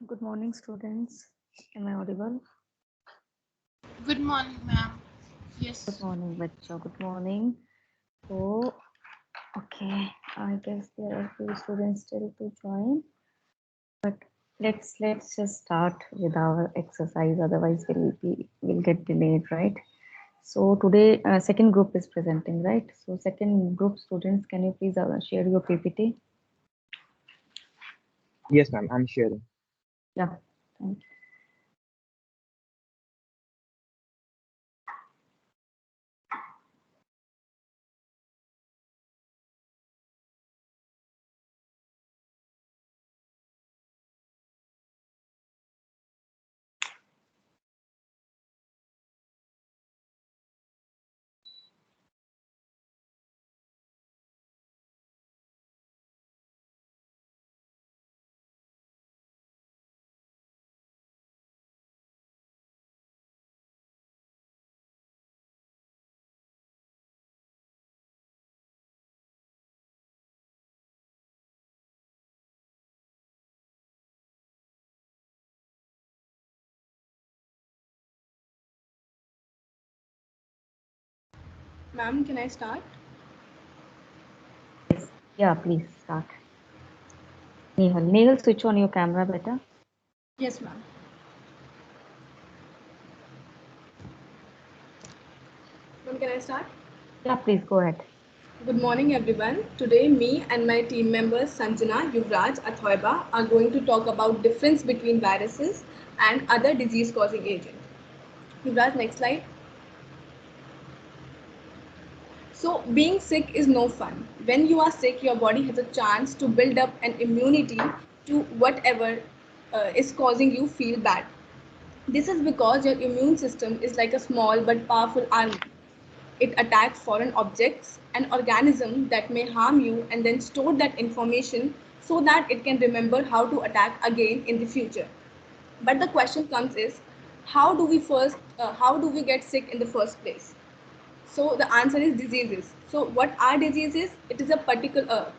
Good morning, students. Am I audible? Good morning, ma'am. Good Yes, morning, Bacha. Good morning. So, okay, I guess there are few students still to join, but let's just start with our exercise. Otherwise, we'll get delayed, right? So today, second group is presenting, right? So second group students, can you please share your PPT? Yes, ma'am, I'm sharing. Yeah, thank you. Ma'am, can I start? Yes. Yeah, please start. Nehal, switch on your camera better. Yes, ma'am. Ma'am, can I start? Yeah, please go ahead. Good morning, everyone. Today, me and my team members Sanjana, Yuvraj, Athoiba are going to talk about difference between viruses and other disease-causing agents. Yuvraj, next slide. So, being sick is no fun. When you are sick, your body has a chance to build up an immunity to whatever is causing you feel bad. This is because your immune system is like a small but powerful army. It attacks foreign objects, an organism that may harm you, and then store that information so that it can remember how to attack again in the future. But the question comes is, how do we get sick in the first place? So the answer is diseases. So what are diseases? It is a particular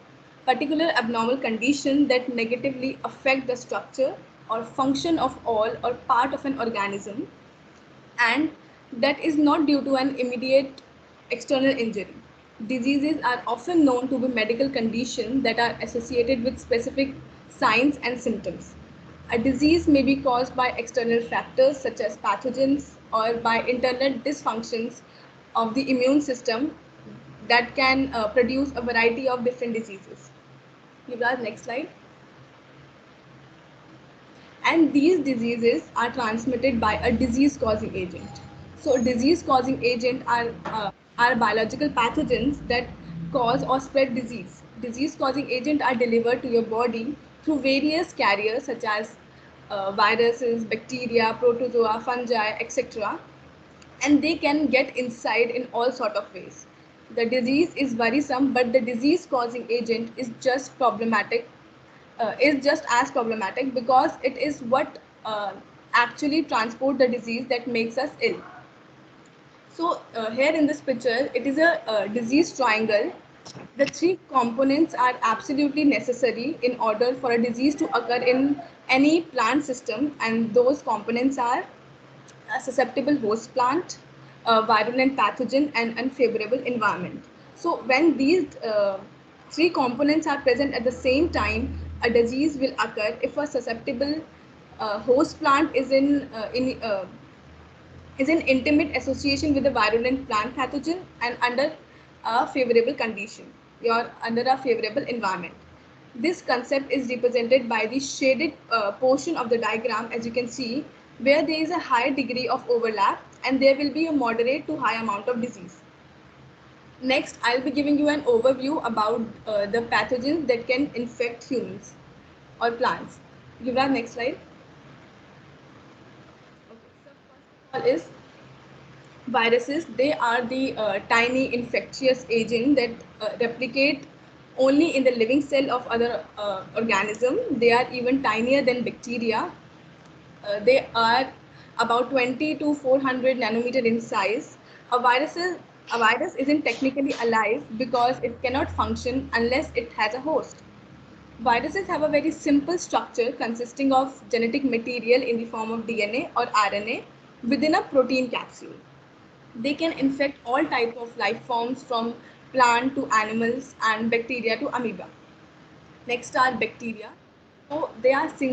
abnormal condition that negatively affect the structure or function of all or part of an organism, and that is not due to an immediate external injury. Diseases are often known to be medical conditions that are associated with specific signs and symptoms. A disease may be caused by external factors such as pathogens or by internal dysfunctions of the immune system that can produce a variety of different diseases. Yuvraj, next slide. And these diseases are transmitted by a disease causing agent. So disease causing agent are biological pathogens that cause or spread disease causing agent are delivered to your body through various carriers such as viruses, bacteria, protozoa, fungi, etc., and they can get inside in all sort of ways. The disease is worrisome, but the disease causing agent is just as problematic because it is what actually transport the disease that makes us ill. So here in this picture, it is a disease triangle. The three components are absolutely necessary in order for a disease to occur in any plant system, and those components are a susceptible host plant, a virulent pathogen, and unfavorable environment. So when these three components are present at the same time, a disease will occur if a susceptible host plant is in intimate association with the virulent plant pathogen and under a favorable condition or under a favorable environment. This concept is represented by the shaded portion of the diagram, as you can see, where there is a high degree of overlap and there will be a moderate to high amount of disease. Next, I'll be giving you an overview about the pathogens that can infect humans or plants. Yuvraj, next slide. Okay, so first of all is viruses. They are the tiny infectious agent that replicate only in the living cell of other organism. They are even tinier than bacteria. They are about 20 to 400 nanometer in size. A virus isn't technically alive because it cannot function unless it has a host. Viruses have a very simple structure consisting of genetic material in the form of DNA or RNA within a protein capsule. They can infect all types of life forms from plant to animals and bacteria to amoeba. Next are bacteria. So they are they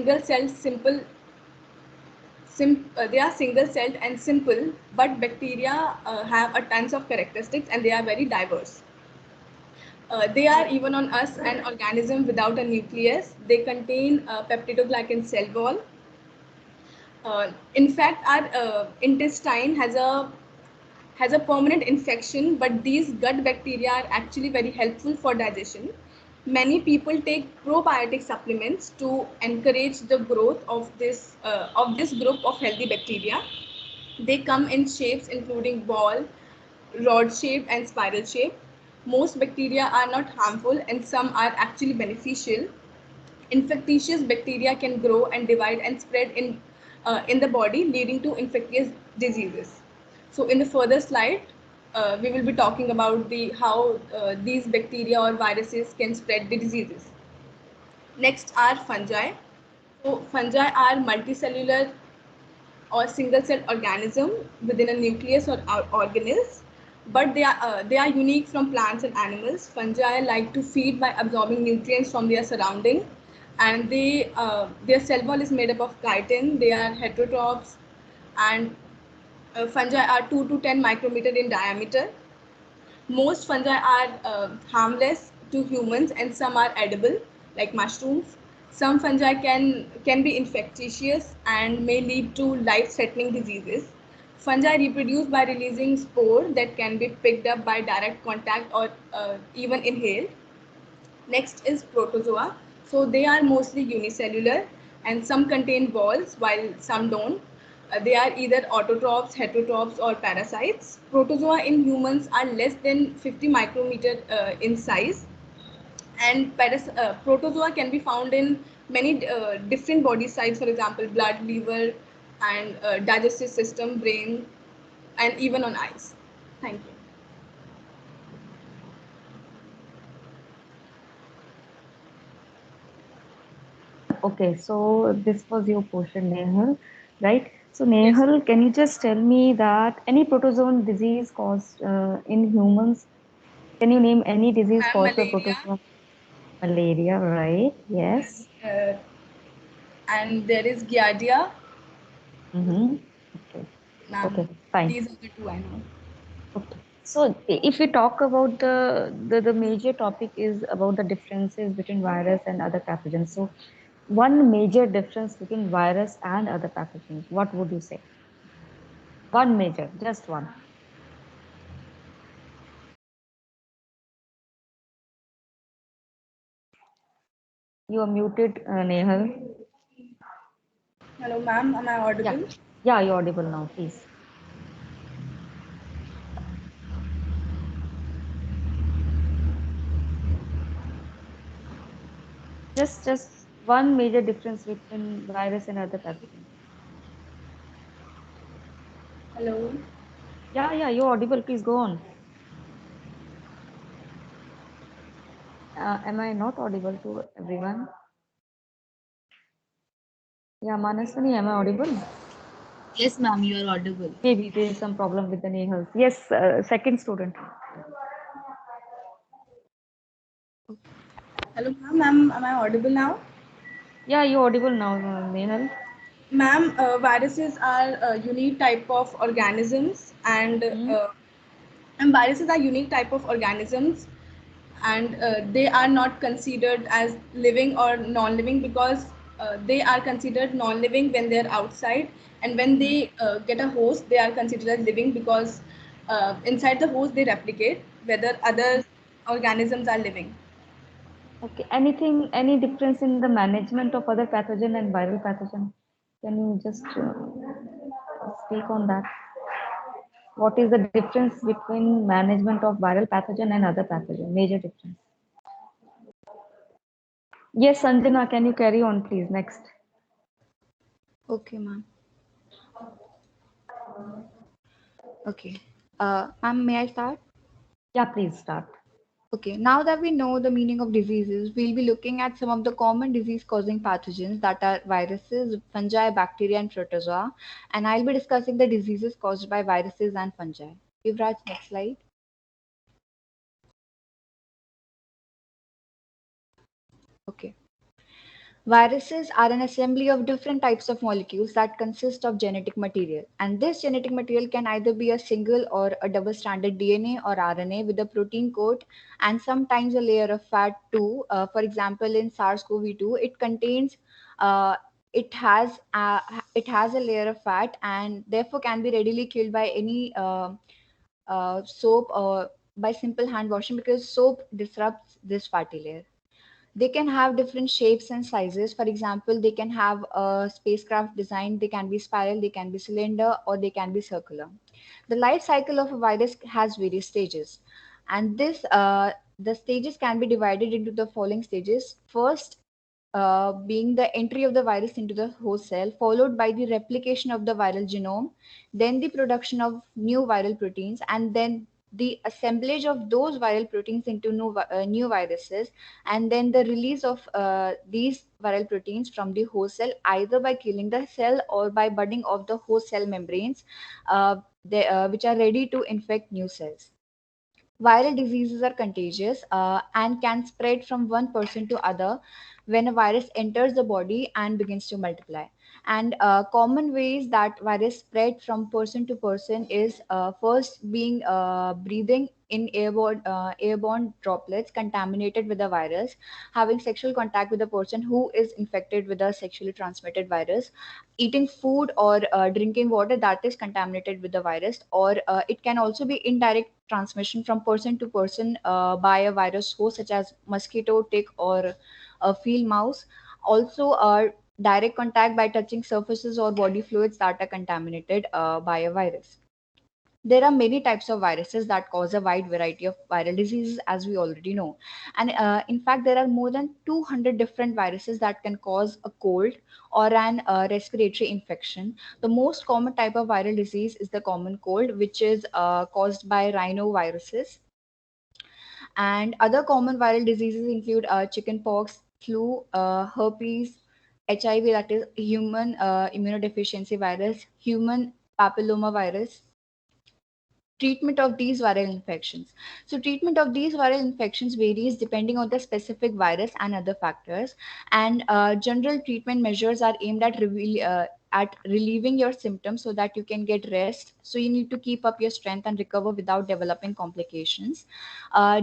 are single celled and simple, but bacteria have a tons of characteristics and they are very diverse. They are even on us an organism without a nucleus. They contain peptidoglycan cell wall. In fact, our intestine has a permanent infection, but these gut bacteria are actually very helpful for digestion. Many people take probiotic supplements to encourage the growth of this group of healthy bacteria. They come in shapes including ball, rod shape, and spiral shape. Most bacteria are not harmful, and some are actually beneficial. Infectious bacteria can grow and divide and spread in the body, leading to infectious diseases. So, in the further slide, we will be talking about the how these bacteria or viruses can spread the diseases. Next are fungi. So, fungi are multicellular or single cell organism within a nucleus or organelles, but they are unique from plants and animals. Fungi like to feed by absorbing nutrients from their surrounding, and their cell wall is made up of chitin. They are heterotrophs, and fungi are 2 to 10 micrometer in diameter. Most fungi are harmless to humans and some are edible, like mushrooms. Some fungi can be infectious and may lead to life-threatening diseases. Fungi reproduce by releasing spore that can be picked up by direct contact or even inhaled. Next is protozoa. So they are mostly unicellular and some contain walls while some don't. They are either autotrophs, heterotrophs, or parasites. Protozoa in humans are less than 50 micrometer in size, and protozoa can be found in many different body sites, for example, blood, liver, and digestive system, brain, and even on eyes. Thank you. Okay, so this was your portion, Nehal, right? So, Yes. Nehal, can you just tell me that any protozoan disease caused in humans? Can you name any disease caused by Malaria, protozoan? Malaria, right? Yes. uh, and there is giardia. Mm-hmm. Okay. Okay, Ma'am, fine. these are the two I know. Okay. So, if we talk about the major topic is about the differences between virus and other pathogens. So, one major difference between virus and other pathogens, what would you say? One major, just one. You are muted, Nehal. Hello, ma'am. Am I Yeah, audible? yeah, you're audible now, please. Just one major difference between virus and other pathogens. Hello. Yeah, you're audible. Please go on. Am I not audible to everyone? Yeah, Manaswini, am I audible? Yes, ma'am, you are audible. Maybe there is some problem with the Nehals. Yes, second student. Hello, ma'am. Am I audible now? Yeah, you're audible now, Nehal. Ma'am, viruses are unique type of organisms, Hmm? and viruses are unique type of organisms, and they are not considered as living or non-living because they are considered non-living when they are outside, and when they get a host, they are considered as living because inside the host they replicate, whether other organisms are living. Okay, anything, any difference in the management of other pathogen and viral pathogen? Can you just speak on that? What is the difference between management of viral pathogen and other pathogen? Major difference. Yes, Sanjana, can you carry on, please? Next. Okay, ma'am. Okay. Ma'am, may I start? Yeah, please start. Okay, now that we know the meaning of diseases, we'll be looking at some of the common disease-causing pathogens that are viruses, fungi, bacteria, and protozoa. And I'll be discussing the diseases caused by viruses and fungi. Yuvraj, next slide. Okay. Viruses are an assembly of different types of molecules that consist of genetic material. And this genetic material can either be a single or a double-stranded DNA or RNA with a protein coat and sometimes a layer of fat too. For example, in SARS-CoV-2, it contains uh, it has uh, it has a layer of fat and therefore can be readily killed by any soap or by simple hand washing because soap disrupts this fatty layer. They can have different shapes and sizes. For example, they can have a spacecraft design, they can be spiral, they can be cylinder, or they can be circular. The life cycle of a virus has various stages, and the stages can be divided into the following stages. First, being the entry of the virus into the host cell, followed by the replication of the viral genome, then the production of new viral proteins, and then the assemblage of those viral proteins into new viruses, and then the release of these viral proteins from the host cell, either by killing the cell or by budding of the host cell membranes, which are ready to infect new cells. Viral diseases are contagious and can spread from one person to other when a virus enters the body and begins to multiply. And common ways that virus spread from person to person is first being breathing in airborne droplets contaminated with the virus, having sexual contact with a person who is infected with a sexually transmitted virus, eating food or drinking water that is contaminated with the virus, or it can also be indirect transmission from person to person by a virus host such as mosquito, tick, or a field mouse. Also, direct contact by touching surfaces or body fluids that are contaminated by a virus. There are many types of viruses that cause a wide variety of viral diseases, as we already know. And in fact, there are more than 200 different viruses that can cause a cold or an respiratory infection. The most common type of viral disease is the common cold, which is caused by rhinoviruses. And other common viral diseases include chickenpox, flu, herpes, HIV, that is human immunodeficiency virus, human papillomavirus. Treatment of these viral infections. So treatment of these viral infections varies depending on the specific virus and other factors. And general treatment measures are aimed at relieving your symptoms so that you can get rest. So you need to keep up your strength and recover without developing complications.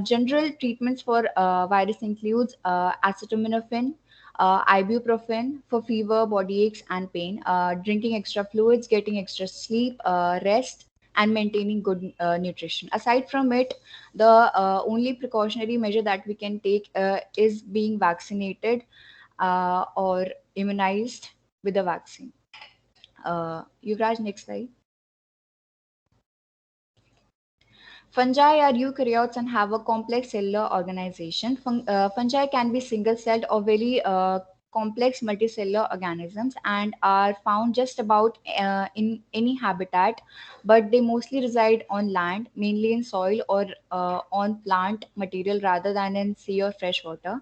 General treatments for virus includes acetaminophen, ibuprofen for fever, body aches, and pain, drinking extra fluids, getting extra sleep, rest, and maintaining good nutrition. Aside from it, the only precautionary measure that we can take is being vaccinated or immunized with a vaccine. Yuvraj, next slide. Fungi are eukaryotes and have a complex cellular organization. Fungi can be single-celled or very complex multicellular organisms and are found just about in any habitat, but they mostly reside on land, mainly in soil or on plant material rather than in sea or fresh water.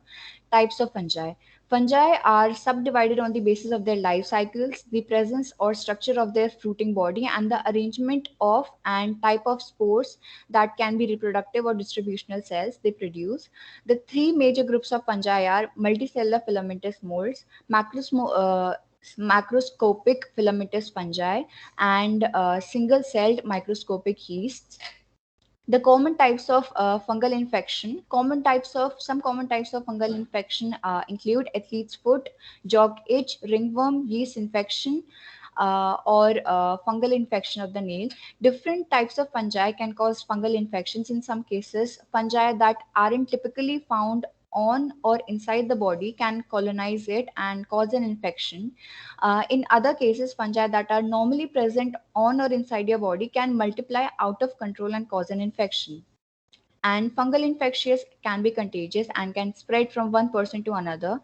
Types of fungi. Fungi are subdivided on the basis of their life cycles, the presence or structure of their fruiting body, and the arrangement of and type of spores that can be reproductive or distributional cells they produce. The three major groups of fungi are multicellular filamentous molds, macroscopic filamentous fungi, and single-celled microscopic yeasts. The common types of fungal infection, some common types of fungal infection include athlete's foot, jog itch, ringworm, yeast infection, or fungal infection of the nail. Different types of fungi can cause fungal infections. In some cases, fungi that aren't typically found on or inside the body can colonize it and cause an infection. In other cases, fungi that are normally present on or inside your body can multiply out of control and cause an infection. And fungal infections can be contagious and can spread from one person to another.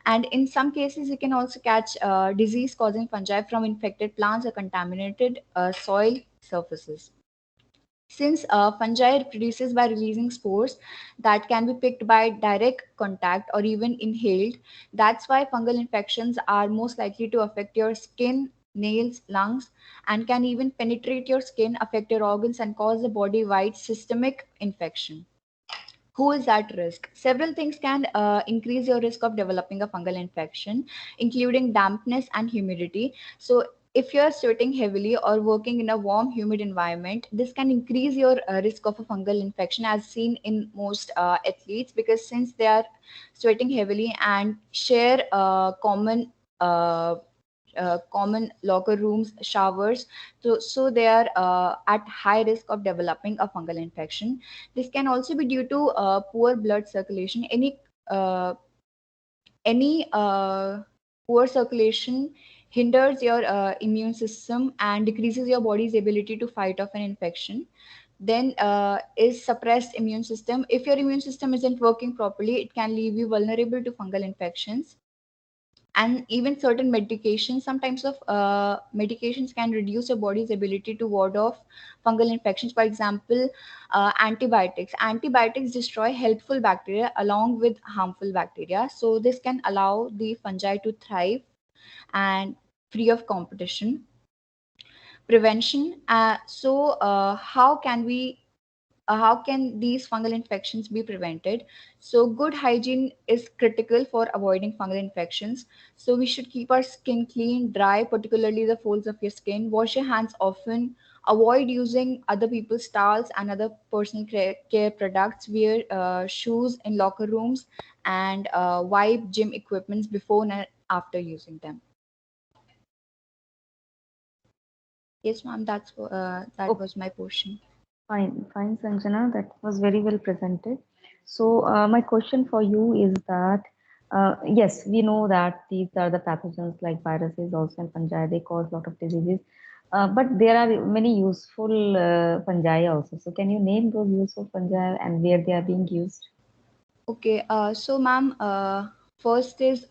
And in some cases, you can also catch disease causing fungi from infected plants or contaminated soil surfaces. Since fungi reproduces by releasing spores that can be picked by direct contact or even inhaled, that's why fungal infections are most likely to affect your skin, nails, lungs, and can even penetrate your skin, affect your organs, and cause a body wide systemic infection. Who is at risk? Several things can increase your risk of developing a fungal infection, including dampness and humidity. So, if you're sweating heavily or working in a warm, humid environment, this can increase your risk of a fungal infection, as seen in most athletes, because since they are sweating heavily and share common locker rooms, showers, so they are at high risk of developing a fungal infection. This can also be due to poor blood circulation. Any poor circulation hinders your immune system and decreases your body's ability to fight off an infection. Then is suppressed immune system. If your immune system isn't working properly, it can leave you vulnerable to fungal infections. And even certain medications, some types of medications can reduce your body's ability to ward off fungal infections. For example, antibiotics destroy helpful bacteria along with harmful bacteria, so this can allow the fungi to thrive and free of competition. Prevention, how can these fungal infections be prevented? So, good hygiene is critical for avoiding fungal infections. So, we should keep our skin clean, dry, particularly the folds of your skin. Wash your hands often. Avoid using other people's towels and other personal care products. Wear shoes in locker rooms and wipe gym equipments before and after using them. Yes, ma'am. That Okay, was my portion. fine, Sanjana. That was very well presented. So, my question for you is that, yes, we know that these are the pathogens like viruses, also and fungi. They cause a lot of diseases, but there are many useful fungi also. So, can you name those useful fungi and where they are being used? Okay, so ma'am, first is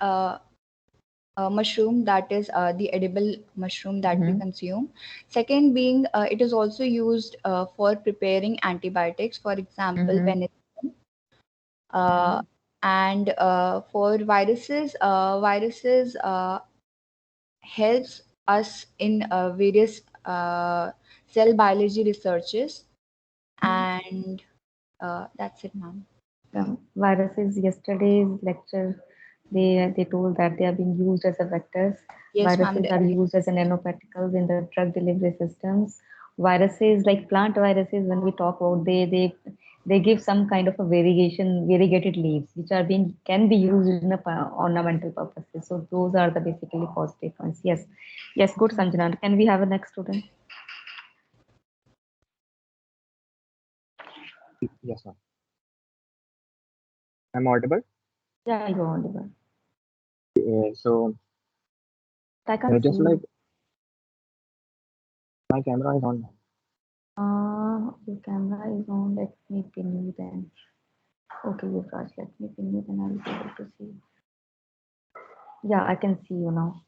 mushroom, that is the edible mushroom that we Mm-hmm. consume. Second being it is also used for preparing antibiotics, for example Mm-hmm. penicillin. uh, and for viruses helps us in various cell biology researches. And that's it, ma'am. Viruses, yesterday's lecture, they told that they are being used as a vectors. Yes, ma'am. Viruses are used as a nanoparticles in the drug delivery systems. Viruses like plant viruses, when we talk about, they give some kind of a variegated leaves, which are being can be used in a ornamental purposes. So those are the basically positive ones. Yes, yes, good, Sanjana. Can we have a next student? Yes, ma'am. I'm audible. Yeah, you're audible. So I can't see just like you. my camera is on. Your camera is on. Let me pin you then. Okay, Yuvraj, let me pin you, then I'll be able to see. Yeah, I can see you now.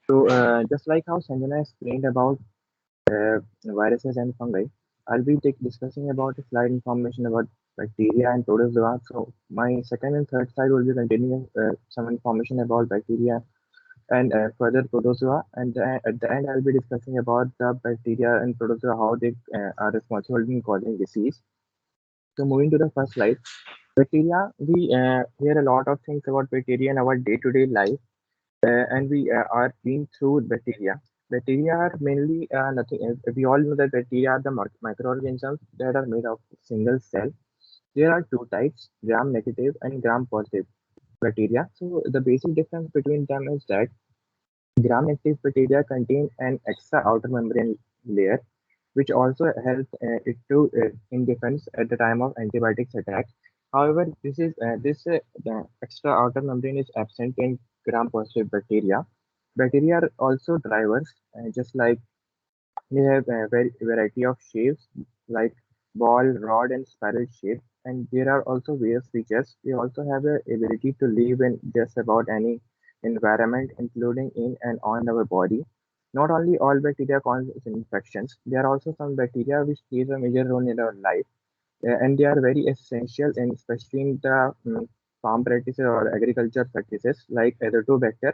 So just like how Sanjana explained about viruses and fungi, I'll be discussing about a slide information about bacteria and protozoa. So my second and third slide will be containing some information about bacteria and further protozoa. And at the end, I'll be discussing about the bacteria and protozoa, how they are responsible in causing disease. So moving to the first slide, bacteria, we hear a lot of things about bacteria in our day-to-day life, and we are being through bacteria. Bacteria are mainly nothing. We all know that bacteria are the microorganisms that are made of single cell. There are two types: gram-negative and gram-positive bacteria. So the basic difference between them is that gram-negative bacteria contain an extra outer membrane layer, which also helps it to in defense at the time of antibiotics attack. However, the extra outer membrane is absent in gram-positive bacteria. Bacteria are also drivers, just like they have a variety of shapes like ball, rod, and spiral shape. And there are also various features. They also have the ability to live in just about any environment, including in and on our body. Not only all bacteria cause infections, there are also some bacteria which plays a major role in our life, and they are very essential, in, especially in the farm practices or agriculture practices, like Azotobacter.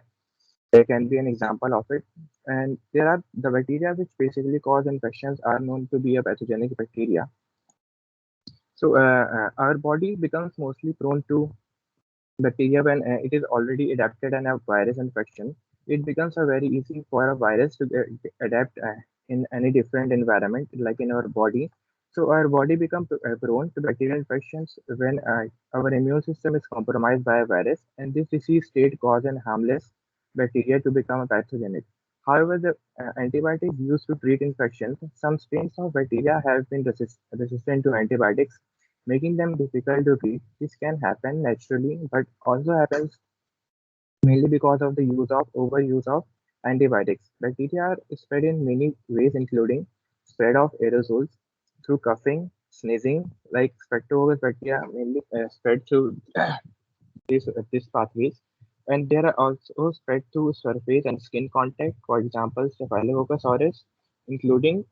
There can be an example of it. And there are the bacteria which basically cause infections are known to be a pathogenic bacteria. So our body becomes mostly prone to bacteria when it is already adapted in a virus infection. It becomes a very easy for a virus to adapt in any different environment, like in our body. So our body becomes prone to bacterial infections when our immune system is compromised by a virus, and this disease state causes harmless bacteria to become pathogenic. However, the antibiotics used to treat infections, some strains of bacteria have been resistant to antibiotics, making them difficult to treat. This can happen naturally, but also happens mainly because of the overuse of antibiotics. Bacteria are spread in many ways, including spread of aerosols through coughing, sneezing, like Streptococcus bacteria mainly spread through these pathways. And there are also spread through surface and skin contact, for example, Staphylococcus aureus, including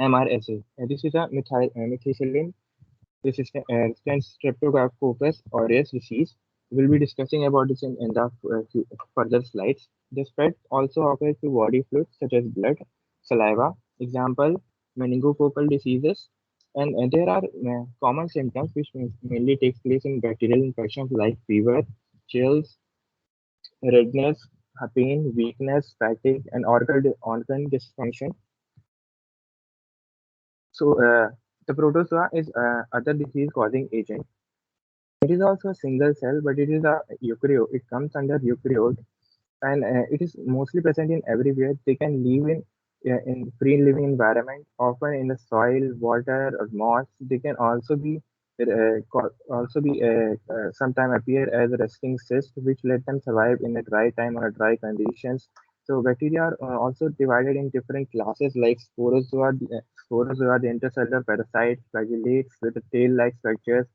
MRSA. This is a methicillin resistant Streptococcus aureus disease. We'll be discussing about this in the further slides. The spread also occurs to body fluids such as blood, saliva, example, meningococcal diseases. And there are common symptoms which mainly takes place in bacterial infections like fever, chills, redness, pain, weakness, fatigue, and organ dysfunction. So the protozoa is other disease-causing agent. It is also a single cell, but it is a eukaryote. It comes under eukaryote, and it is mostly present in everywhere. They can live in free living environment, often in the soil, water, or moss. They can also be sometime appear as resting cysts, which let them survive in a dry time or dry conditions. So bacteria are also divided in different classes like sporozoa, the intercellular parasites, flagellates with tail-like structures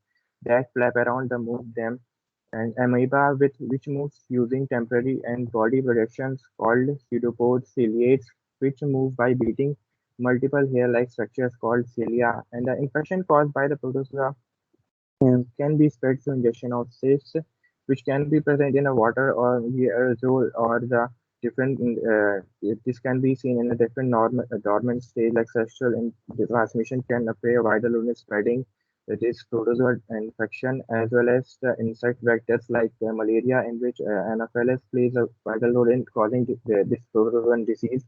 that flap around the move them, and amoeba which moves using temporary and body projections called pseudopods, ciliates which move by beating multiple hair-like structures called cilia, and the infection caused by the protozoa can be spread through injection of cysts, which can be present in a water or the aerosol or the different. This can be seen in a different dormant stage, like sexual the transmission can appear viral load spreading. That is protozoal infection, as well as the insect vectors like malaria, in which Anopheles plays a vital role in causing this protozoan disease.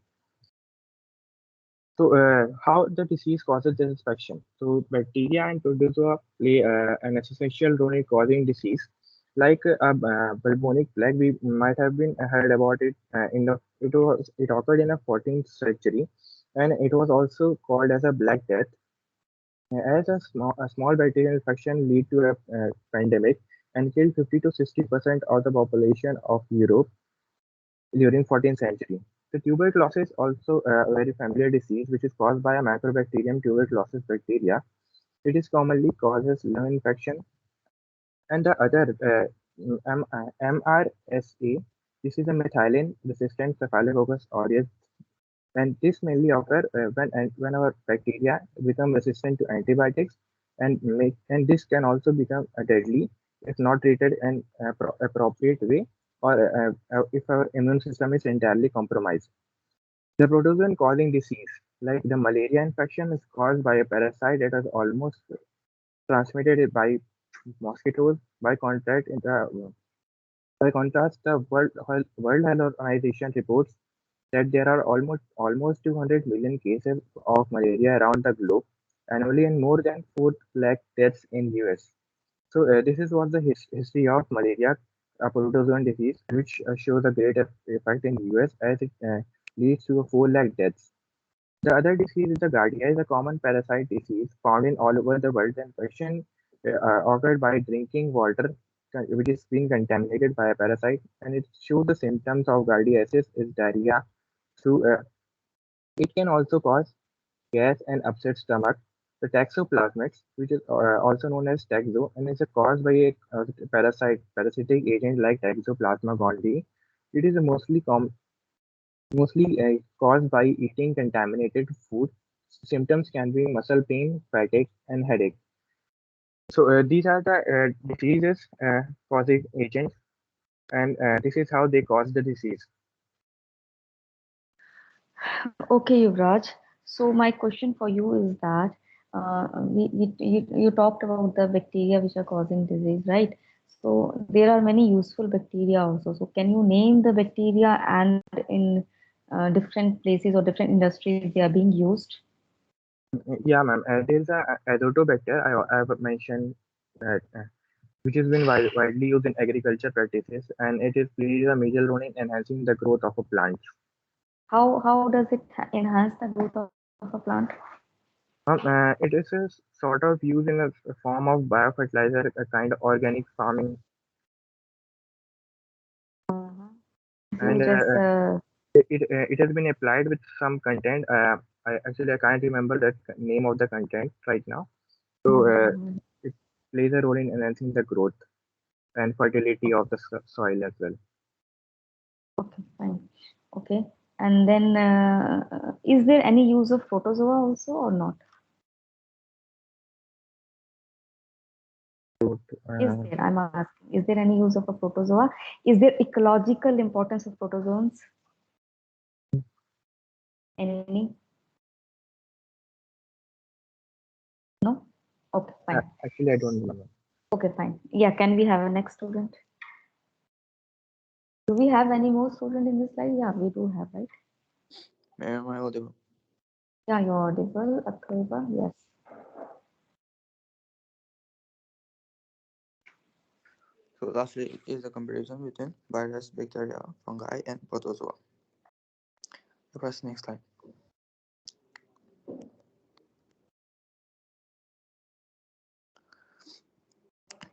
So, how the disease causes this infection? So, bacteria and protozoa play an essential role in causing disease. Like bubonic plague, we might have been heard about it. It occurred in the 14th century, and it was also called as a Black Death. As a small bacterial infection lead to a pandemic and killed 50 to 60% of the population of Europe during 14th century. The tuberculosis also a very familiar disease which is caused by a Mycobacterium tuberculosis bacteria. It is commonly causes lung infection, and the other MRSA. This is a methicillin resistant Staphylococcus aureus, and this mainly occur when our bacteria become resistant to antibiotics, and this can also become deadly if not treated in appropriate way, or if our immune system is entirely compromised. The protozoan causing disease, like the malaria infection, is caused by a parasite that is almost transmitted by mosquitoes. By contrast, the World Health Organization reports that there are almost 200 million cases of malaria around the globe annually, and more than 4 lakh deaths in US. So this is what the history of malaria, a protozoan disease, which shows a great effect in US as it leads to a 4 lakh deaths. The other disease is the Giardia, is a common parasite disease found in all over the world. The infection occurred by drinking water which is being contaminated by a parasite, and it shows the symptoms of Giardiasis is diarrhea. Through it can also cause gas and upset stomach. The Toxoplasmids, which is also known as Taxo, and is caused by a parasitic agent like Toxoplasma gondii. It is mostly mostly caused by eating contaminated food. Symptoms can be muscle pain, fatigue, and headache. So these are the diseases causing agents, and this is how they cause the disease. Okay, Yuvraj. So my question for you is that you talked about the bacteria which are causing disease, right? So there are many useful bacteria also. So can you name the bacteria and in different places or different industries they are being used? Yeah, ma'am. There's a azotobacter I have mentioned that which has been widely used in agriculture practices, and it is plays a major role in enhancing the growth of a plant. How does it enhance the growth of a plant? It is a sort of used in a form of biofertilizer, a kind of organic farming, Uh-huh. and You just it has been applied with some content. I can't remember the name of the content right now. So Mhm. it plays a role in enhancing the growth and fertility of the soil as well. Okay, fine. Okay. And then, is there any use of protozoa also or not? Is Uh, there? I'm asking. Is there any use of a protozoa? Is there ecological importance of protozoans? Any? No? Okay, fine. Actually, I don't remember. Okay, fine. Yeah, can we have a next student? Do we have any more student in this slide? Yeah, we do have, right? Am I audible? Yeah, you're audible. Akraba, yes. So lastly is the comparison between virus, bacteria, fungi, and protozoa. The first next slide.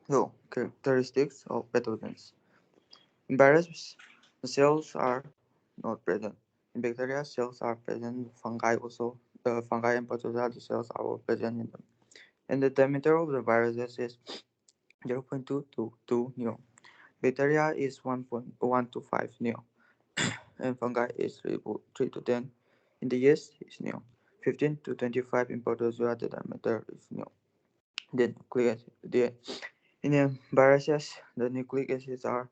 So characteristics of pathogens. In viruses, the cells are not present. In bacteria, cells are present. Fungi also. The fungi and protozoa, the cells are all present in them. And the diameter of the viruses is 0.2 to 2 neo. Bacteria is 1.1 to 5 neo. And fungi is 3 to 10. In the yeast is neo. 15 to 25 in protozoa, the diameter is neo. The nucleic the in the viruses, the nucleic acids are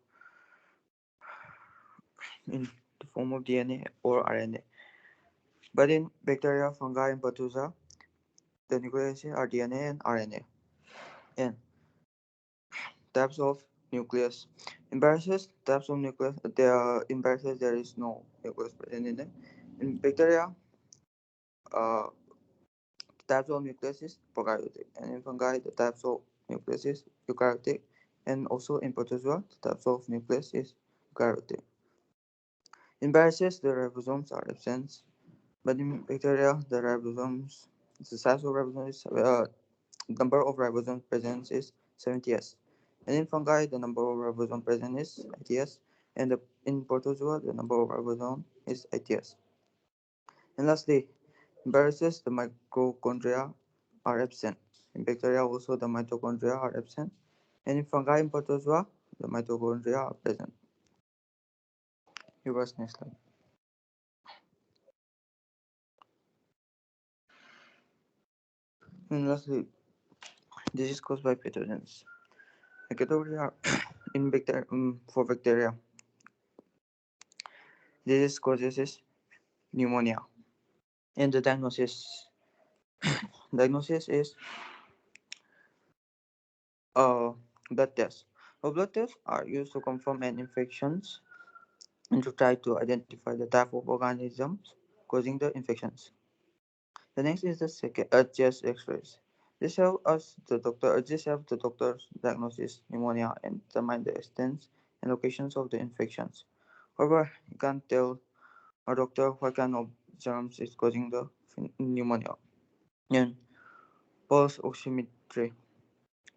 in the form of DNA or RNA. But in bacteria, fungi, and protozoa, the nucleic acids are DNA and RNA. And types of nucleus. In viruses, types of nucleus, in viruses there is no nucleus present in them. In bacteria, uh, types of nucleus is prokaryotic, and in fungi, the types of nucleus is eukaryotic, and also in protozoa, the types of nucleus is eukaryotic. In viruses, the ribosomes are absent, but in bacteria, the size of ribosomes, number of ribosomes present is 70s, and in fungi, the number of ribosomes present is 80s, and in protozoa, the number of ribosomes is 80s. And lastly, in viruses, the mitochondria are absent. In bacteria, also the mitochondria are absent. And in fungi and protozoa, the mitochondria are present. Reverse next slide. And lastly, this is caused by pathogens. The category are in bacteria, for bacteria, this causes is pneumonia. And the diagnosis is uh, blood tests. So blood tests are used to confirm an infections and to try to identify the type of organisms causing the infections. The next is the second chest X-rays. This helps the doctor's diagnosis pneumonia and determine the extent and locations of the infections. However, you can't tell a doctor what kind of germs is causing the pneumonia. And pulse oximetry.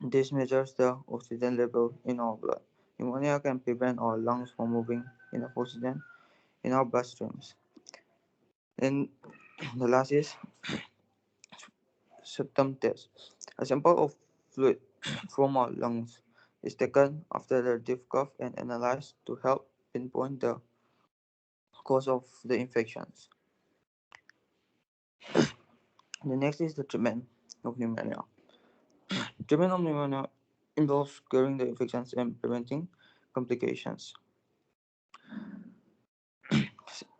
This measures the oxygen level in our blood. Pneumonia can prevent our lungs from moving enough oxygen in our bloodstreams. And the last is septum test. A sample of fluid from our lungs is taken after the deep cough and analyzed to help pinpoint the cause of the infections. The next is the treatment of pneumonia. Treatment of pneumonia involves curing the infections and preventing complications.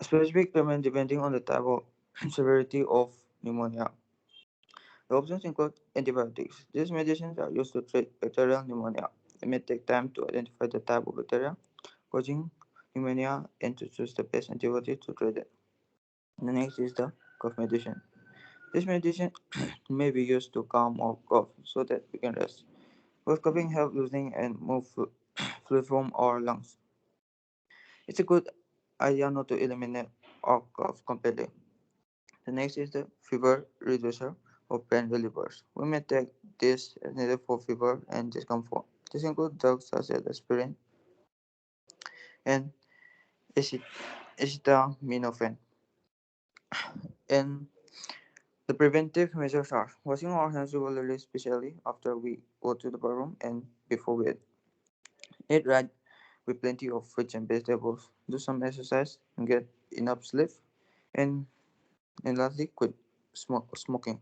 Specific treatment depending on the type of severity of pneumonia. The options include antibiotics. These medicines are used to treat bacterial pneumonia. It may take time to identify the type of bacteria causing pneumonia and to choose the best antibiotic to treat it. The next is the cough medicine. This medicine may be used to calm or cough so that we can rest. With coughing help loosening and move fluid from our lungs. It's a good idea not to eliminate or cough completely. The next is the fever reducer or pain relievers. We may take this as needed for fever and discomfort. This includes drugs such as aspirin and acetaminophen. And the preventive measures are washing our hands regularly, especially after we go to the bathroom and before we eat. Eat right with plenty of fruits and vegetables. Do some exercise and get enough sleep. And, and lastly, quit smoking.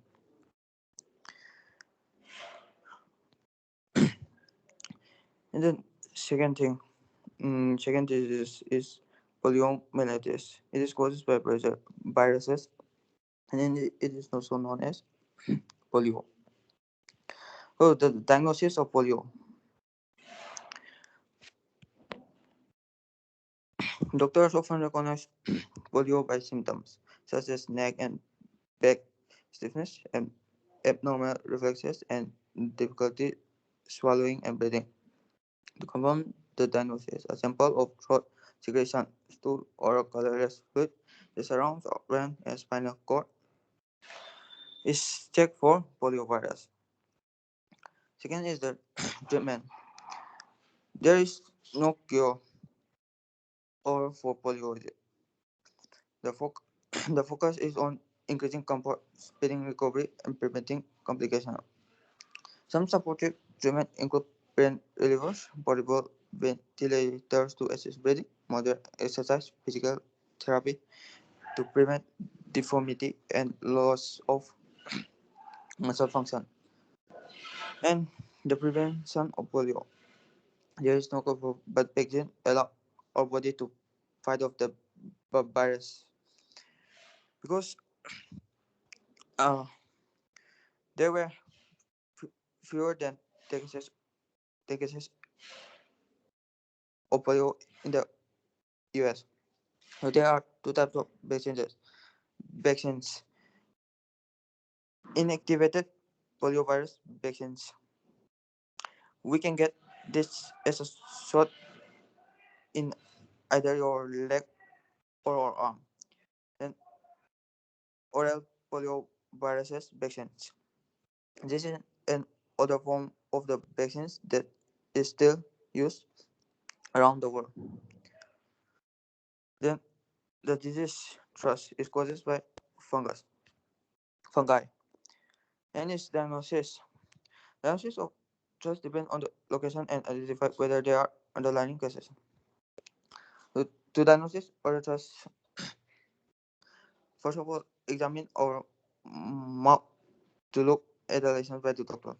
And then second thing, second disease is poliomyelitis. It is caused by viruses, and then it is also known as polio. Oh, the diagnosis of polio. Doctors often recognize polio by symptoms such as neck and back stiffness and abnormal reflexes and difficulty swallowing and breathing. To confirm the diagnosis, a sample of throat secretion, stool, or colorless fluid that surrounds our brain and spinal cord is checked for poliovirus. Second is the treatment. There is no cure or for polio. The, foc- the focus is on increasing comfort, speeding recovery, and preventing complications. Some supportive treatment include pain relievers, portable ventilators to assist breathing, moderate exercise, physical therapy to prevent deformity and loss of muscle function, and the prevention of polio. There is no cure, but vaccine allow our body to fight off the virus because uh, there were fewer than 10 cases, 10 cases of polio in the US. So there are two types of vaccines: inactivated poliovirus vaccines. We can get this as a shot in either your leg or your arm. And oral poliovirus vaccines. This is an other form of the vaccines that is still used around the world. Then the disease trust is caused by fungi, and its diagnosis. Diagnosis of trust depends on the location and identify whether there are underlying causes. To diagnose or trust, first of all, examine our mouth to look at the lesions by the doctor.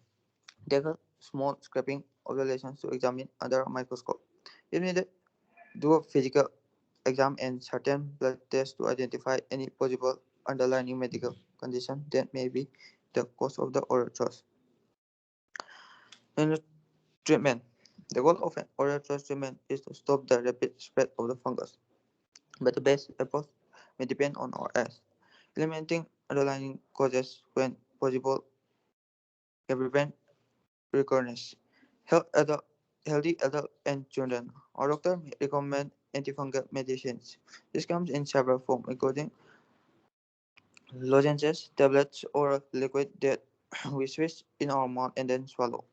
Take a small scraping of the lesions to examine under a microscope. If needed, do a physical exam and certain blood tests to identify any possible underlying medical condition that may be the cause of the oral thrush. And the treatment. The goal of an oral thrush treatment is to stop the rapid spread of the fungus, but the best approach may depend on our age. Eliminating underlying causes when possible can prevent recurrence. Healthy adult and children. Our doctor may recommend antifungal medicines. This comes in several forms, including lozenges, tablets, or liquid that we switch in our mouth and then swallow.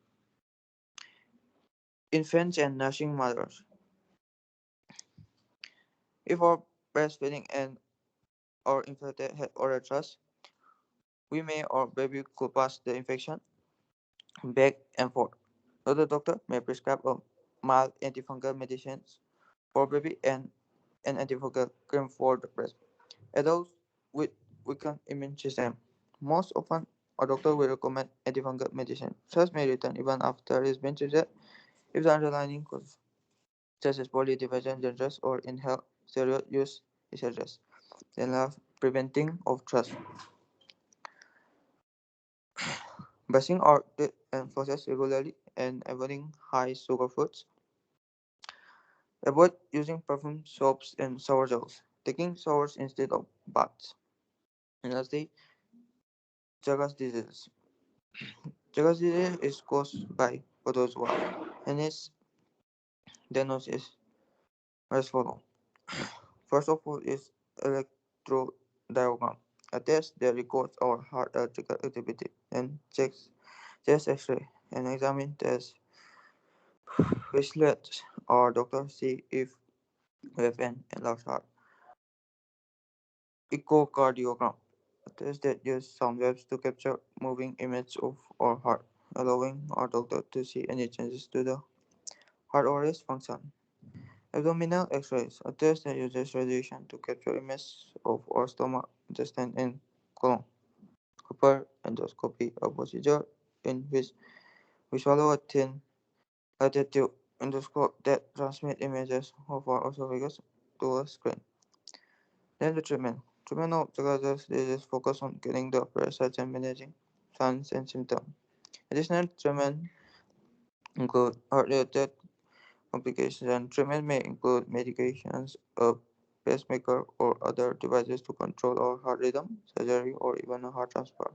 Infants and nursing mothers. If our breastfeeding and our infant had oral thrush, we may or baby could pass the infection back and forth. So the doctor may prescribe a mild antifungal medicines for baby and an antifungal cream for the breast. Adults with weakened immune system. Most often, a doctor will recommend antifungal medicine. Trust may return even after it has been treated if the underlying cause, such as polydivision dangerous or inhaled steroid use, is addressed. Then last, preventing of trust. Brushing our teeth and floss regularly and avoiding high sugar foods. Avoid using perfume soaps and shower gels. Taking showers instead of baths. And lastly, Chagas disease. Chagas disease is caused by protozoa and its diagnosis as follows. First of all is electrodiagram, a test that records our heart electrical activity and checks chest X-ray and examine tests which lets our doctor see if we have an enlarged heart. Echocardiogram, a test that uses sound waves to capture moving images of our heart, allowing our doctor to see any changes to the heart or its function. Abdominal X-rays, a test that uses radiation to capture images of our stomach, intestine, and colon. Upper endoscopy, a procedure in which we swallow a thin latitude endoscope that transmits images of our esophagus to a screen. Then the treatment. Treatment of Chagas disease focus on killing the parasites and managing signs and symptoms. Additional treatment include heart-related complications, and treatment may include medications, a pacemaker, or other devices to control our heart rhythm, surgery, or even a heart transplant.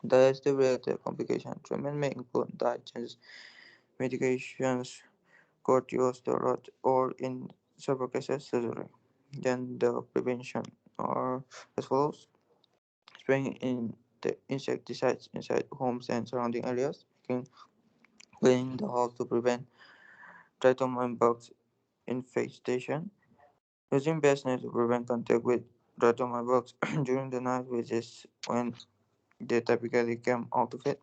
Digestive-related complications. Treatment may include diet changes, medications, corticosteroids, or in several cases, surgery. Then the prevention are as follows: spraying in the insecticides inside homes and surrounding areas, cleaning the house to prevent tritomine bugs infestation, using best net to prevent contact with tritomine bugs during the night, which is when they typically come out of it.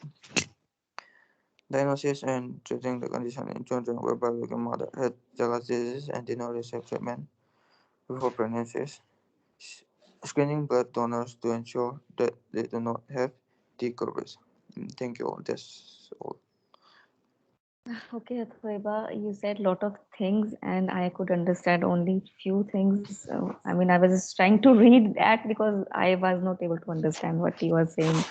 Diagnosis and treating the condition in children where biological mother had Chagas disease and did not receive treatment before pregnancy. Screening blood donors to ensure that they do not have T curves. Thank you. That's all. Okay, Athoiba, you said a lot of things and I could understand only few things. I mean, I was just trying to read that because I was not able to understand what you were saying.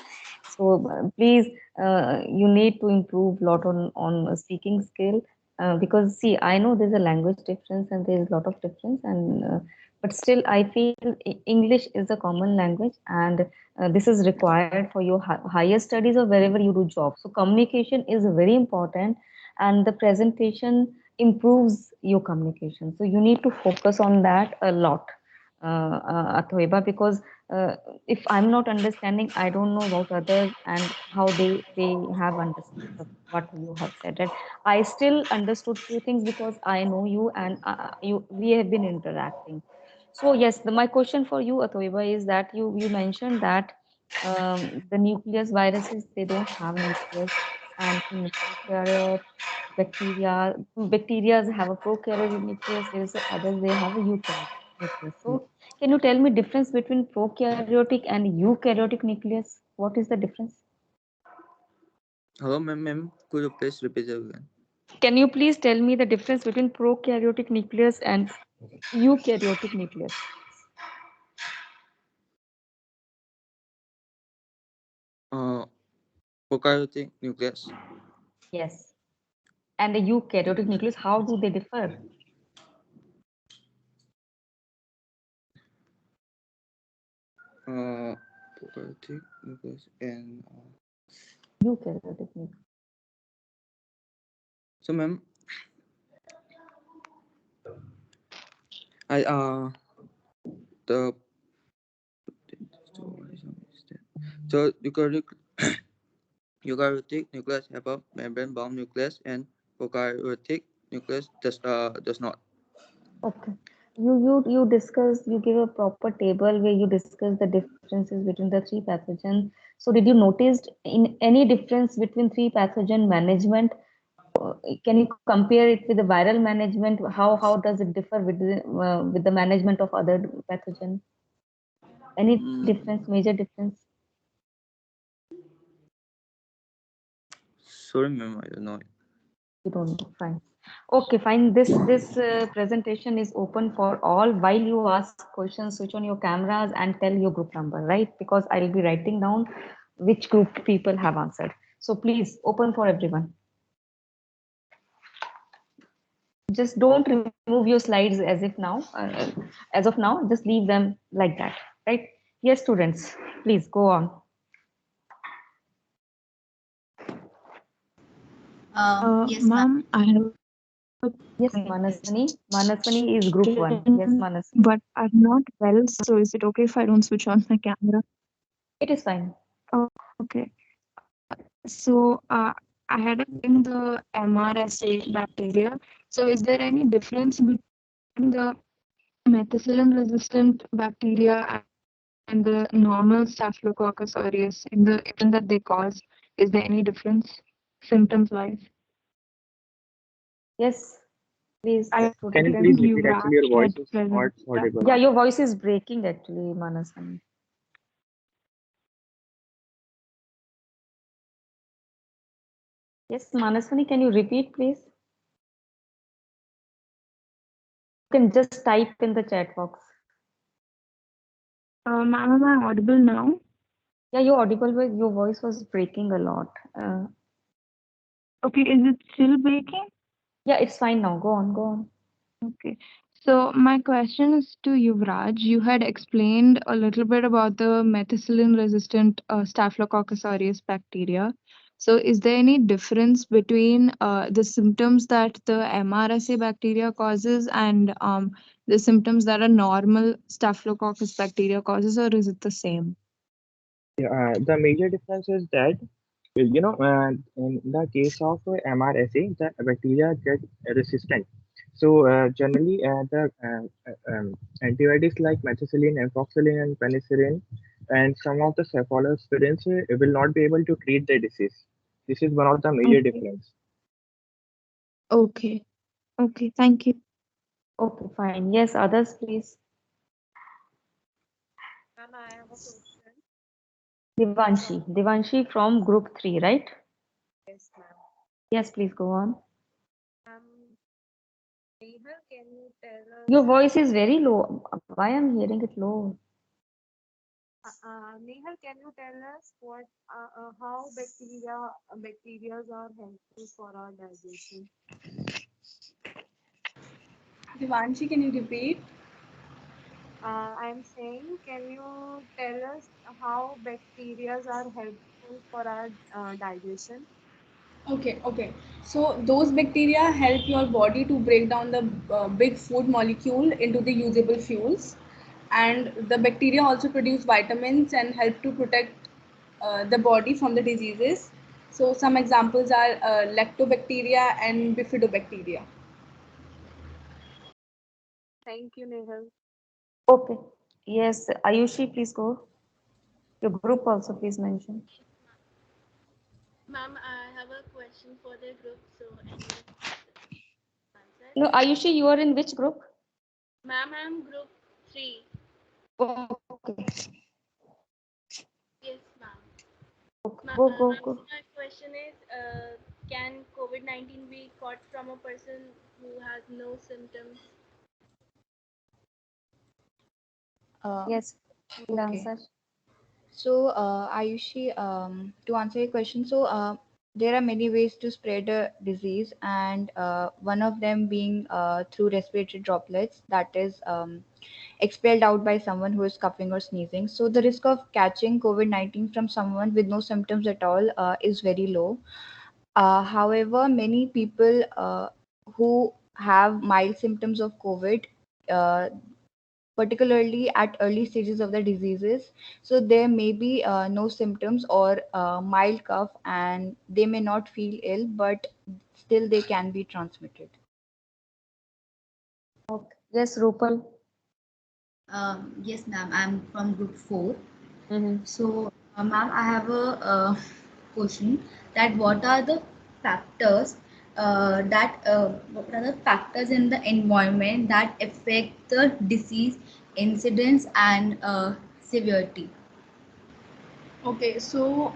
So please, you need to improve a lot on speaking skill because see, I know there's a language difference and there's a lot of difference, and but still, I feel English is a common language, and this is required for your higher studies or wherever you do job. So communication is very important, and the presentation improves your communication. So you need to focus on that a lot, Athoiba, because uh, if I'm not understanding, I don't know about others and how they have understood what you have said. And I still understood few things because I know you and you we have been interacting. So yes, my question for you, Athoiba, is that you mentioned that the nucleus viruses, they don't have nucleus, and in prokaryote bacteria have a prokaryotic nucleus. There is others, they have a eukaryotic nucleus. So can you tell me difference between prokaryotic and eukaryotic nucleus? What is the difference? Hello, ma'am. Could you please repeat it again? Can you please tell me the difference between prokaryotic nucleus and eukaryotic nucleus? Uh, Prokaryotic nucleus. Yes. And the eukaryotic nucleus, how do they differ? Uh, Prokaryotic nucleus and Eukaryotic nucleus. so, ma'am, I the so eukaryotic nucleus have a membrane-bound nucleus, and prokaryotic nucleus does not. Okay. You discussed, you give a proper table where you discuss the differences between the three pathogens. So did you notice in any difference between three pathogen management can you compare it with the viral management? How does it differ with the management of other pathogen? Any difference, major difference? Sorry, ma'am, I don't know. You don't know. Fine. Okay, fine. This presentation is open for all. While you ask questions, switch on your cameras and tell your group number, right? Because I'll be writing down which group people have answered. So please open for everyone. Just don't remove your slides as of now. Just leave them like that, right? Yes, students, please go on. Yes, ma'am. Ma'am, I have a Yes, Manaswani is group one. Yes, question, Manaswani. but I'm not well, so is it okay if I don't switch on my camera? It is fine. Okay. So, I had in the MRSA bacteria. So, is there any difference between the methicillin resistant bacteria and the normal Staphylococcus aureus in the agent that they cause? Is there any difference symptoms wise? Yes, please, I Can you student. please think repeat? Actually, your Yuvraj voice had is not present. Yeah. audible. Yeah, your voice is breaking actually, Manaswani. Yes, Manaswani, can you repeat, please? You can just type in the chat box. Ma'am, am I audible now? Yeah, you're audible, but your voice was breaking a lot. Okay, is it still breaking? Yeah, it's fine now. Go on, go on. Okay. So my question is to Yuvraj. You had explained a little bit about the methicillin-resistant Staphylococcus aureus bacteria. So is there any difference between the symptoms that the MRSA bacteria causes and the symptoms that a normal Staphylococcus bacteria causes, or is it the same? Yeah, the major difference is that in the case of MRSA, the bacteria get resistant. So generally, the antibiotics like methicillin, amphoxicillin, and penicillin, and some of the cephalosporins will not be able to treat the disease. This is one of the major Okay. difference. Okay. Okay. Thank you. Okay, fine. Yes, others, please. Ma'am, I have a question. Devanshi from group 3, right? Yes, ma'am. Yes, please go on. Um, Nehal, can you tell Your us, voice is very low. Why I'm hearing it low? Nehal, can you tell us how bacteria are helpful for our digestion? Divanshi, can you repeat? I'm saying, can you tell us how bacteria are helpful for our digestion? Okay. So those bacteria help your body to break down the big food molecule into the usable fuels, and the bacteria also produce vitamins and help to protect the body from the diseases. So some examples are lactobacteria and bifidobacteria. Thank you, Nehal. Okay. Yes, Ayushi, please go. Your group also, please mention. Ma'am, I have a question for the group, so anyone can answer. No, Ayushi, you are in which group? Ma'am, I'm group 3. Okay. Yes, ma'am. Ma'am, Go. so my question is, can COVID-19 be caught from a person who has no symptoms? Uh, Yes, we'll okay. answer. So, Ayushi, to answer your question, so there are many ways to spread a disease, and one of them being through respiratory droplets, that is expelled out by someone who is coughing or sneezing. So, the risk of catching COVID-19 from someone with no symptoms at all is very low. However, many people who have mild symptoms of COVID, uh, particularly at early stages of the diseases, so there may be no symptoms or mild cough, and they may not feel ill, but still they can be transmitted. Okay. Yes, Rupal. Yes, ma'am. I'm from group 4. Mm-hmm. So, ma'am, I have a question that what are the factors that what are the factors in the environment that affect the disease incidence and severity. Okay, so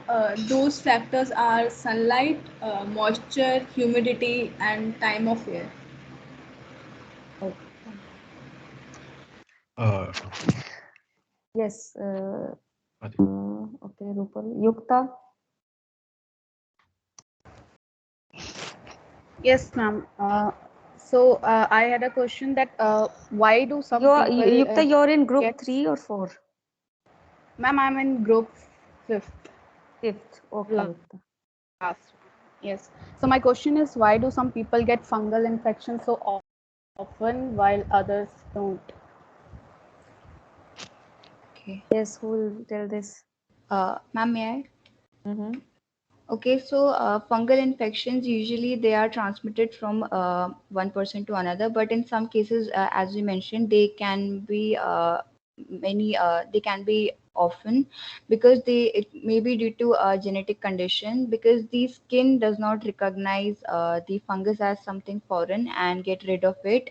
those factors are sunlight, moisture, humidity, and time of year. Oh, Uh, yes. Adi. Okay, Rupal. Yukta, Yes, ma'am. I had a question that why do some people Yukta, you're in get? group 3 or 4? Ma'am, I'm in group fifth, Fifth. Okay, last. Yukta. Yes. So my question is, why do some people get fungal infections so often while others don't? Okay. Yes, who will tell this? Ma'am, may I? Mm-hmm. Okay, so fungal infections usually they are transmitted from one person to another, but in some cases, as we mentioned, they can be they can be often because it may be due to a genetic condition because the skin does not recognize the fungus as something foreign and get rid of it.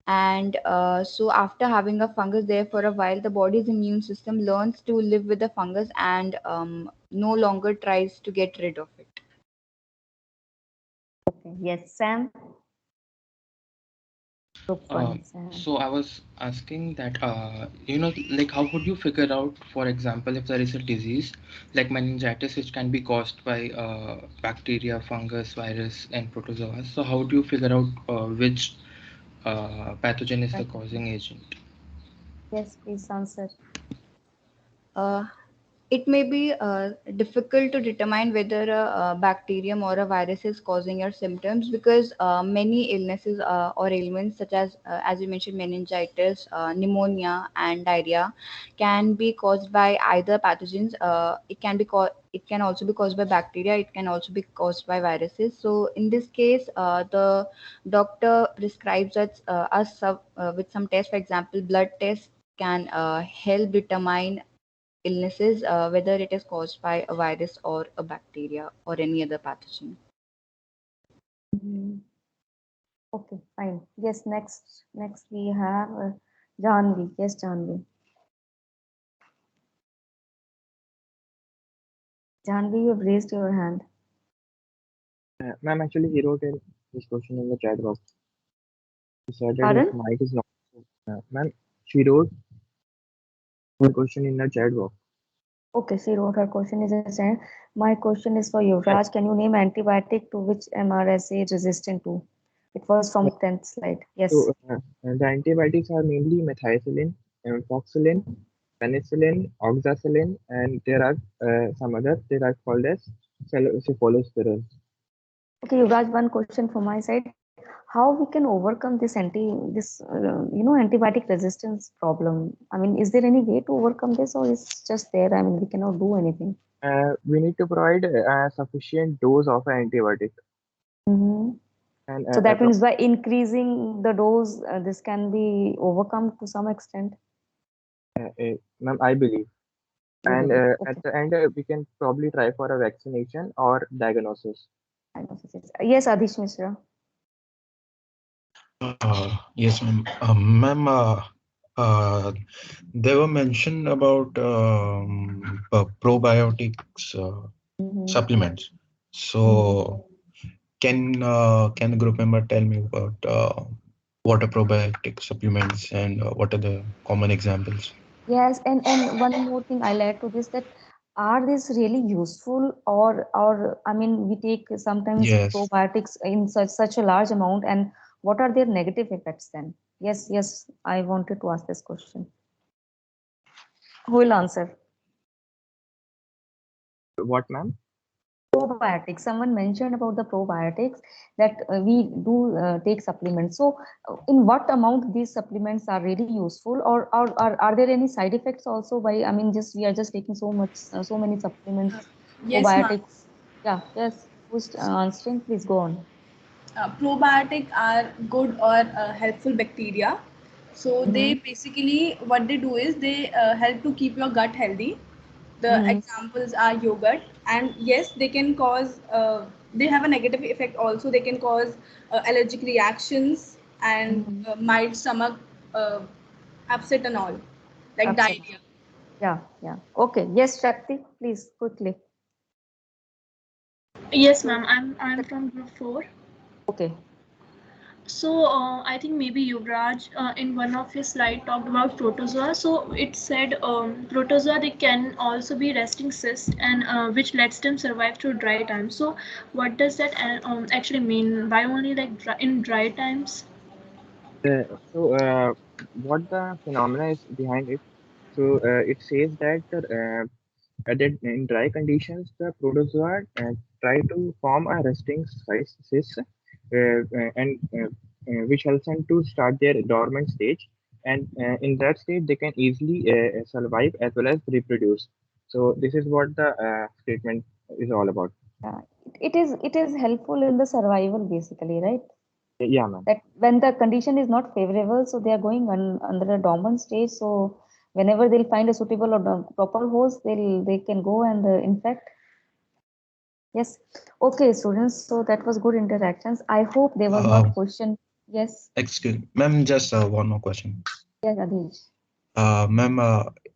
And so after having a fungus there for a while, the body's immune system learns to live with the fungus and no longer tries to get rid of it. Okay. Yes, Sam. Group Uh, 1, Sam. so I was asking that, like how would you figure out, for example, if there is a disease like meningitis, which can be caused by bacteria, fungus, virus, and protozoa? So how do you figure out which pathogen is the Right. causing agent? Yes, please answer. Uh, it may be difficult to determine whether a bacterium or a virus is causing your symptoms because many illnesses or ailments, such as you mentioned, meningitis, pneumonia, and diarrhea, can be caused by either pathogens. It can also be caused by bacteria. It can also be caused by viruses. So in this case, the doctor prescribes us with some tests. For example, blood tests can help determine illnesses, whether it is caused by a virus or a bacteria or any other pathogen. Mhm. Okay, fine. Yes, next we have Janvi. Yes, Janvi. Janvi, you have raised your hand. Ma'am, actually, he wrote in his question in the chat box. He said that his Pardon? mic is not. Ma'am, she wrote her question in the chat box. Okay, she wrote her question is a saying, my question is for you. Uh, Raj, can you name antibiotic to which MRSA resistant to? It was from 10th slide. Yes. the antibiotics are mainly methicillin, amoxicillin, penicillin, oxacillin, and there are some others that are called as cephalosporins. Okay, Yuvraj, one question from my side. How we can overcome this antibiotic resistance problem? I mean, is there any way to overcome this, or is just there? I mean, we cannot do anything. We need to provide a sufficient dose of antibiotic, Hmm. and So that means by increasing the dose, this can be overcome to some extent. ma'am, I believe. You And believe? at Okay. the end, we can probably try for a vaccination or diagnosis. Diagnosis yes, Adhish Mishra. Yes, ma'am. Uh, they were mentioned about probiotics Mm-hmm. supplements. Mm-hmm. So can the group member tell me about what are probiotic supplements and what are the common examples? Yes, and one more thing I'll add to this that are these really useful or I mean we take sometimes Yes. probiotics in such a large amount and what are their negative effects then? Yes, I wanted to ask this question. Who will answer? What, ma'am? Probiotics. Someone mentioned about the probiotics that we do take supplements. So, in what amount these supplements are really useful, or are there any side effects also? By I mean, just we are just taking so many supplements, Yes, ma'am. probiotics. Yeah, yes. Who's answering? Please go on. Probiotic are good or helpful bacteria. So Mm-hmm. they basically what they do is they help to keep your gut healthy. The Mm-hmm. examples are yogurt, and yes, they can cause they have a negative effect also. They can cause allergic reactions and mild stomach uh, upset and all, like Upset. diarrhea. Yeah, yeah. Okay. Yes, Shakti, please quickly. Yes, ma'am. I'm from group 4. Okay. So I think maybe Yuvraj in one of his slide talked about protozoa. So it said protozoa they can also be resting cysts and which lets them survive through dry times. So what does that actually mean? Why only like in dry times? So, what the phenomena is behind it? So, it says that in dry conditions, the protozoa try to form a resting cyst, which helps them to start their dormant stage. And in that state, they can easily survive as well as reproduce. So, this is what the statement is all about. Yeah. It is helpful in the survival basically, right? Yeah, ma'am. That when the condition is not favorable, so they are going under a dormant stage. So whenever they'll find a suitable or proper host, they can go and infect. Yes. Okay, students. So that was good interactions. I hope there was not question. Yes. Excuse, ma'am, just one more question. Yes, Adish. Ma'am,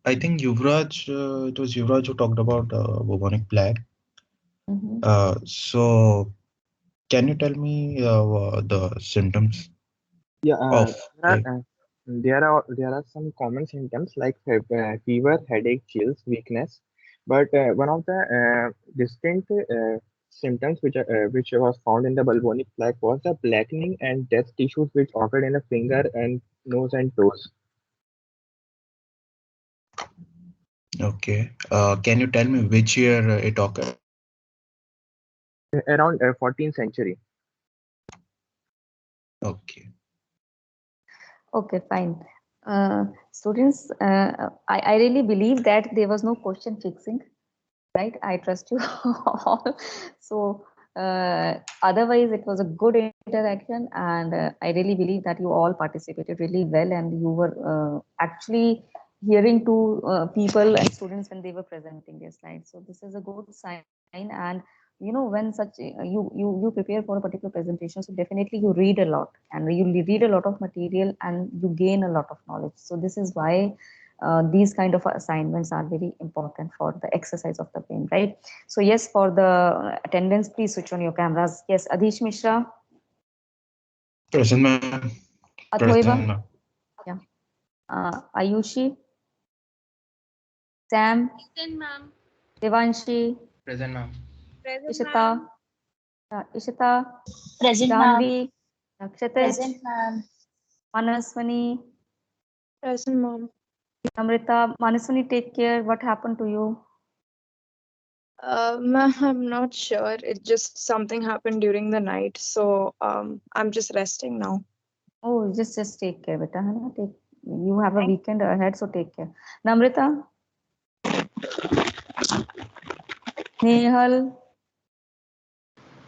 I think it was Yuvraj who talked about bubonic plague. Mm-hmm. So can you tell me the symptoms Yeah, of like? there are some common symptoms like fever, headache, chills, weakness. But one of the distinct symptoms which was found in the bubonic plague was the blackening and dead tissues which occurred in the finger and nose and toes. Okay. Can you tell me which year it occurred? Around 14th century. Okay. Okay, fine. Students, I really believe that there was no question fixing, right? I trust you all. So, otherwise, it was a good interaction, and I really believe that you all participated really well, and you were actually hearing to people and students when they were presenting their slides. So, this is a good sign, and when such you prepare for a particular presentation, so definitely you read a lot, and you read a lot of material, and you gain a lot of knowledge. So, this is why these kind of assignments are very important for the exercise of the brain, right? So yes, for the attendance, please switch on your cameras. Yes, Adish Mishra, Present, ma'am. Present, Athoiba, ma'am. yeah, Ayushi, Sam, Present, ma'am. Devanshi, Present, ma'am. Present, Ishita, ma'am. Ishita, Present, ma'am. Janvi, Kshetij, Present, ma'am. Manaswani, Present, mom. Amrita. Manaswani, take care. What happened to you? Ma'am, I'm not sure. It just something happened during the night, so I'm just resting now. Oh, just take care, beta. है ना? Take. You have a weekend ahead, so take care. Namrita, Nehal,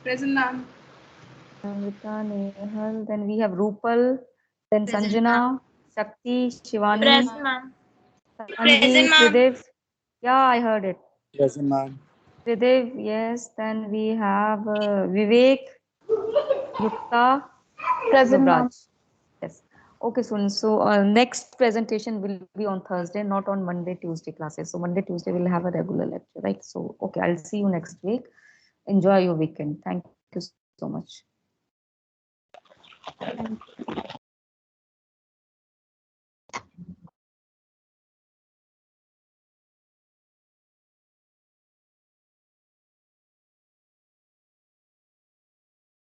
Present, ma'am. Namrita, Nehal. Then we have Rupal. Then Present, Sanjana, Shakti, Shivani, Present, ma'am. Tanvi, Tridev. Yeah, I heard it. Present, ma'am. Tridev, yes. Then we have Vivek, Yukta, Present, ma'am. Yuvraj. Yes. Okay, students. So next presentation will be on Thursday, not on Monday, Tuesday classes. So Monday, Tuesday we'll have a regular lecture, right? So okay, I'll see you next week. Enjoy your weekend. Thank you so much. Thank you.